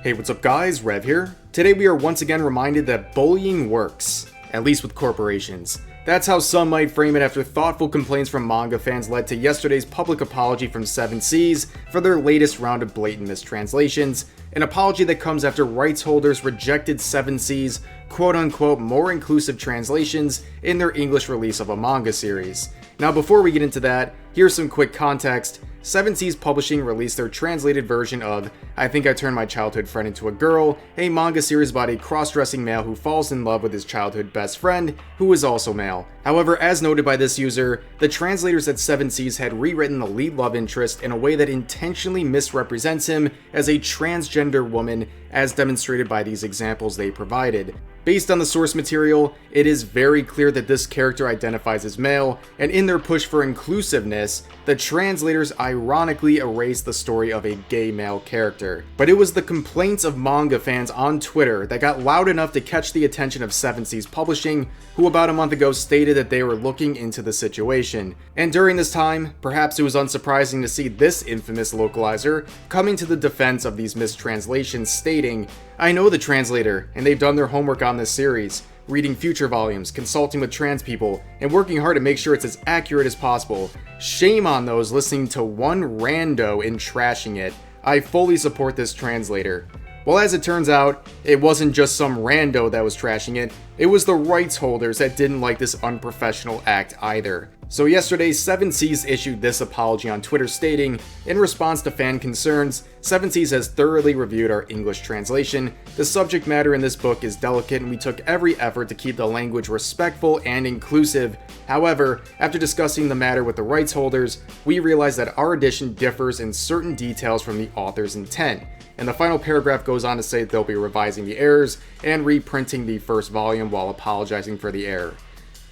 Hey, what's up guys, Rev here. Today we are once again reminded that bullying works, at least with corporations. That's how some might frame it after thoughtful complaints from manga fans led to yesterday's public apology from 7 Seas for their latest round of blatant mistranslations, an apology that comes after rights holders rejected 7 Seas' quote-unquote more inclusive translations in their English release of a manga series. Now before we get into that, here's some quick context. 7 Seas Publishing released their translated version of I Think I Turned My Childhood Friend Into a Girl, a manga series about a cross-dressing male who falls in love with his childhood best friend, who is also male. However, as noted by this user, the translators at 7 Seas had rewritten the lead love interest in a way that intentionally misrepresents him as a transgender woman, as demonstrated by these examples they provided. Based on the source material, it is very clear that this character identifies as male, and in their push for inclusiveness, the translators ironically erased the story of a gay male character. But it was the complaints of manga fans on Twitter that got loud enough to catch the attention of 7 Seas Publishing, who about a month ago stated that they were looking into the situation. And during this time, perhaps it was unsurprising to see this infamous localizer coming to the defense of these mistranslations, stating, "I know the translator, and they've done their homework on this series, reading future volumes, consulting with trans people, and working hard to make sure it's as accurate as possible. Shame on those listening to one rando and trashing it. I fully support this translator." Well, as it turns out, it wasn't just some rando that was trashing it, it was the rights holders that didn't like this unprofessional act either. So yesterday, 7 Seas issued this apology on Twitter stating, in response to fan concerns, 7 Seas has thoroughly reviewed our English translation. The subject matter in this book is delicate and we took every effort to keep the language respectful and inclusive. However, after discussing the matter with the rights holders, we realized that our edition differs in certain details from the author's intent. And the final paragraph goes on to say they'll be revising the errors and reprinting the first volume while apologizing for the error.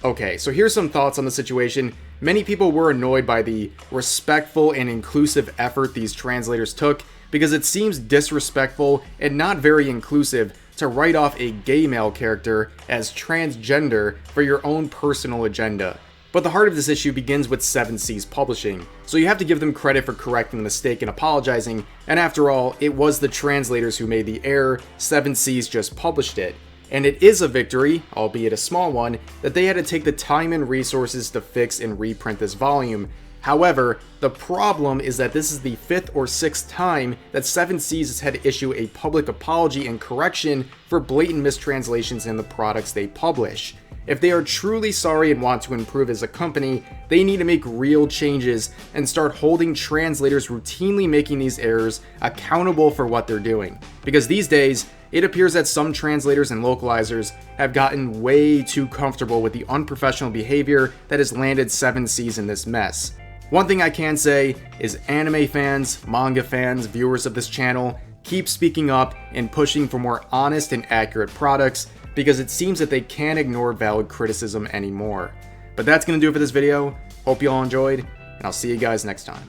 Okay, so here's some thoughts on the situation. Many people were annoyed by the respectful and inclusive effort these translators took because it seems disrespectful and not very inclusive to write off a gay male character as transgender for your own personal agenda. But the heart of this issue begins with 7 Seas Publishing, so you have to give them credit for correcting the mistake and apologizing, and after all, it was the translators who made the error, 7 Seas just published it. And it is a victory, albeit a small one, that they had to take the time and resources to fix and reprint this volume. However, the problem is that this is the 5th or 6th time that 7 Seas has had to issue a public apology and correction for blatant mistranslations in the products they publish. If they are truly sorry and want to improve as a company, they need to make real changes and start holding translators routinely making these errors accountable for what they're doing. Because these days, it appears that some translators and localizers have gotten way too comfortable with the unprofessional behavior that has landed 7 Seas in this mess. One thing I can say is anime fans, manga fans, viewers of this channel, keep speaking up and pushing for more honest and accurate products, because it seems that they can't ignore valid criticism anymore. But that's going to do it for this video. Hope you all enjoyed, and I'll see you guys next time.